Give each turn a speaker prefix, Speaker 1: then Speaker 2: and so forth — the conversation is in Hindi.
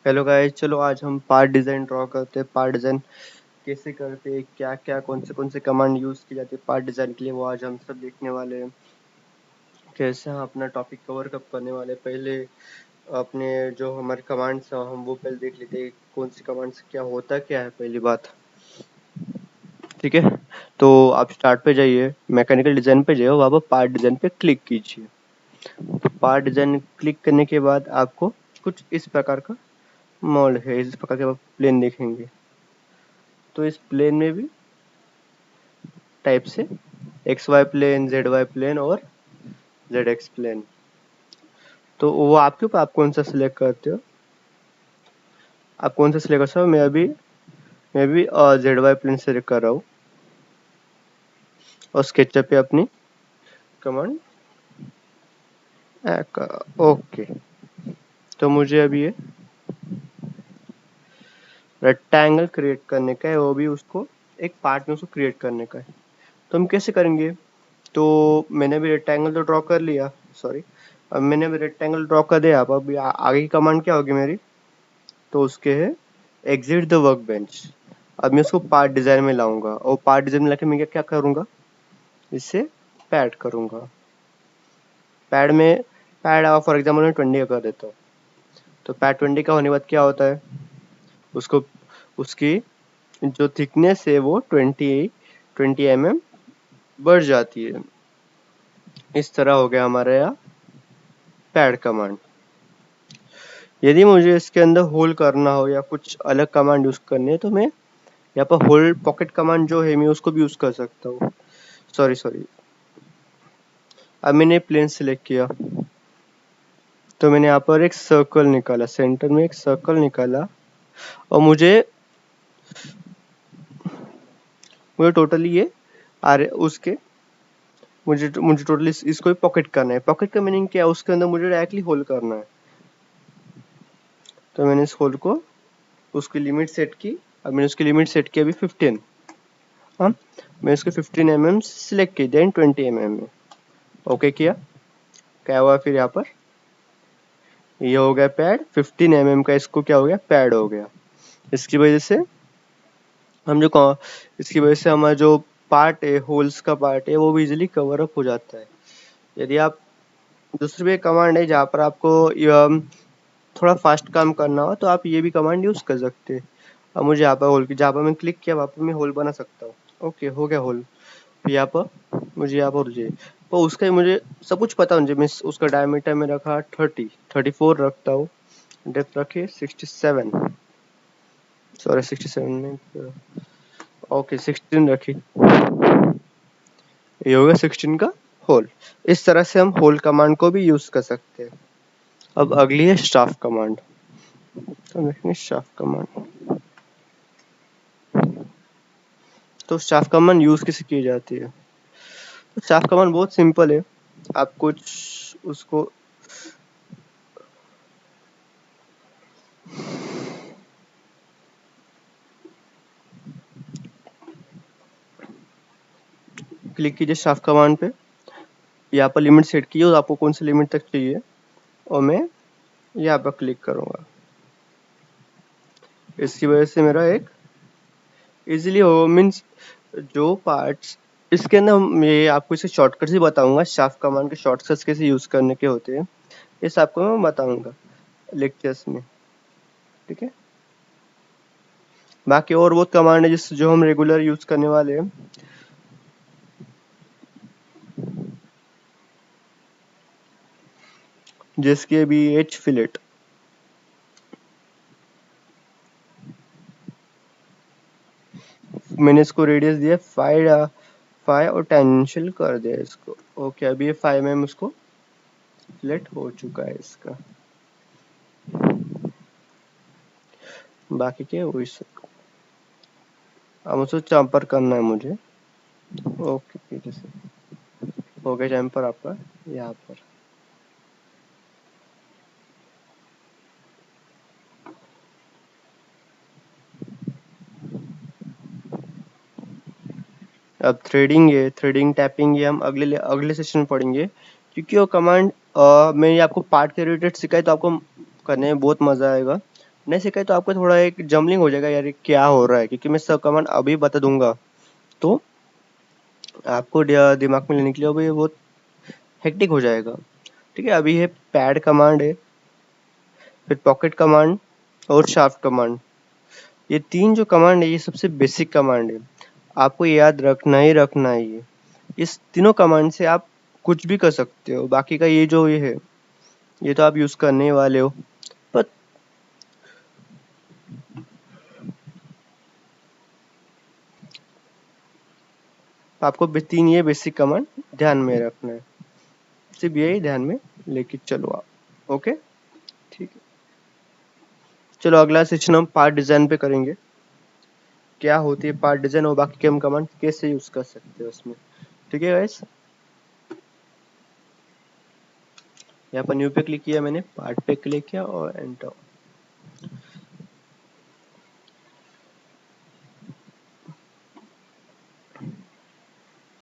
Speaker 1: हेलो गाइस, चलो आज हम पार्ट डिज़ाइन ड्रॉ करते हैं। पार्ट डिज़ाइन कैसे करते हैं, क्या क्या कौन से कमांड यूज़ की जाती है पार्ट डिज़ाइन के लिए, वो आज हम सब देखने वाले हैं। कैसे हम अपना टॉपिक कवर कब करने वाले हैं। पहले अपने जो हमारे कमांड्स हैं हम वो पहले देख लेते हैं, कौन सी कमांड से क्या होता क्या है पहली बात। ठीक है, तो आप स्टार्ट पे जाइए, मैकेनिकल डिज़ाइन पे जाइए, वहाँ पर पार्ट डिज़ाइन पे क्लिक कीजिए। तो पार्ट डिज़ाइन क्लिक करने के बाद आपको कुछ इस प्रकार का मॉडल है, इस प्रकार के आप प्लेन देखेंगे। तो इस प्लेन में भी टाइप से X Y plane, Z Y plane और जेड एक्स प्लेन। तो वो आपके ऊपर, आप कौन सा सिलेक्ट करते हो, आप कौन सा सिलेक्ट करते हो। मैं भी जेड वाई प्लेन सेलेक्ट कर रहा हूँ और स्केचअप पे अपनी कमांड ओके। तो मुझे अभी ये रेक्टेंगल क्रिएट करने का है, वो भी उसको एक पार्ट में उसको क्रिएट करने का है। तो हम कैसे करेंगे। तो मैंने भी रेक्टेंगल तो ड्रॉ कर लिया, सॉरी, अब मैंने भी रेक्टेंगल ड्रॉ कर दिया। अब अभी आगे की कमांड क्या होगी मेरी, तो उसके है एग्जिट द वर्क बेंच। अब मैं उसको पार्ट डिजाइन में लाऊंगा और पार्ट डिजाइन में लाके मैं क्या करूंगा, इसे पैड करूंगा। पैड में पैड फॉर एग्जाम्पल मैं 20 का कर देता हूँ। तो पैड 20 का होने के बाद क्या होता है, उसको उसकी जो थिकनेस है वो 20 mm बढ़ जाती है। इस तरह हो गया हमारा यहाँ पैड कमांड। यदि मुझे इसके अंदर होल करना हो या कुछ अलग कमांड यूज करनी है तो मैं यहाँ पर होल पॉकेट कमांड जो है मैं उसको भी यूज कर सकता हूँ। सॉरी, अब मैंने प्लेन सिलेक्ट किया तो मैंने यहाँ पर एक सर्कल निकाला, सेंटर में एक सर्कल निकाला और मुझे टोटली ये उसके मुझे टोटली इसको पॉकेट करना है। पॉकेट का मीनिंग क्या है, उसके अंदर मुझे डायरेक्टली होल करना है। तो मैंने इस होल को उसकी लिमिट सेट की। अब मैंने उसकी लिमिट सेट की अभी 15। हाँ, मैं इसको 15 mm सिलेक्ट की, देन 20 mm में ओके किया। क्या हुआ फिर यहाँ पर, ये हो गया पैड 15 mm का, इसको क्या हो गया, पैड हो गया। इसकी वजह से हम जो इसकी वजह से हमारा जो पार्ट है, होल्स का पार्ट है, वो भी इजीली कवर अप हो जाता है। यदि आप दूसरी भी कमांड है जहाँ पर आपको थोड़ा फास्ट काम करना हो तो आप ये भी कमांड यूज कर सकते हैं। अब मुझे यहाँ पर होल की, जहाँ पर मैं क्लिक किया वहाँ पर मैं होल बना सकता हूँ। ओके, हो गया होल। यहाँ पर मुझे यहाँ पर तो उसका मुझे सब कुछ पता मुझे, मैं उसका डायमीटर में रखा 34 रखता हूँ, डेप्थ रखी 67, सॉरी 67 में, ओके 16 रखी। ये हो गया 16 का होल। इस तरह से हम होल कमांड को भी यूज कर सकते हैं। अब अगली है शाफ्ट कमांड। तो देखेंगे शाफ्ट कमांड, तो शाफ्ट कमांड यूज कैसे की जाती है। तो शाफ्ट कमांड बहुत सिंपल है। आप कुछ उसको क्लिक कीजिए शाफ्ट कमांड पे, यहाँ पर लिमिट सेट कीजिए और आपको कौन सी लिमिट तक चाहिए, और मैं यहाँ पर क्लिक करूंगा। इसकी वजह से मेरा एक इजीली हो, मीन्स जो पार्ट्स इसके अंदर, मैं आपको इसे शॉर्टकट्स ही बताऊंगा। शाफ्ट कमांड के शॉर्टकट्स कैसे यूज करने के होते हैं इस आपको मैं बताऊंगा लेक्चर्स में, ठीक है। बाकी और बहुत कमांड है जिस जो हम रेगुलर यूज करने वाले हैं। जिसके भी एच फिलेट, मैंने इसको रेडियस दिया 5 और टेंजेंशियल कर दिया इसको। ओके, अभी ये 5 में उसको फिलेट हो चुका है इसका। बाकी क्या वही सब, अब उसको चैम्पर करना है मुझे। ओके, फिर से हो गया चैम्पर आपका यहाँ पर। अब थ्रेडिंग है, थ्रेडिंग टैपिंग ये हम अगले सेशन में पढ़ेंगे, क्योंकि वो कमांड मैं ये आपको पार्ट के रिलेटेड सिखाई तो आपको करने में बहुत मजा आएगा। नहीं सीखा है तो आपको थोड़ा एक जम्बलिंग हो जाएगा यार, ये क्या हो रहा है, क्योंकि मैं सब कमांड अभी बता दूंगा तो आपको दिमाग में लेने के लिए अभी बहुत हेक्टिक हो जाएगा। ठीक है, अभी है पैड कमांड है, फिर पॉकेट कमांड और शाफ्ट कमांड। ये तीन जो कमांड है ये सबसे बेसिक कमांड है, आपको याद रखना ही रखना है ये। इस तीनों कमांड से आप कुछ भी कर सकते हो, बाकी का ये जो ये है ये तो आप यूज करने वाले हो, पर आपको तीन ये बेसिक कमांड ध्यान में रखना है, सिर्फ यही ध्यान में लेके चलो आप। ओके, ठीक है। चलो अगला सेशन हम पार्ट डिजाइन पे करेंगे, क्या होती है पार्ट डिजाइन और बाकी के हम कमांड कैसे यूज कर सकते हैं उसमें। ठीक है गाइस, यहाँ पर न्यू पे क्लिक किया मैंने, पार्ट पे क्लिक किया और एंटर।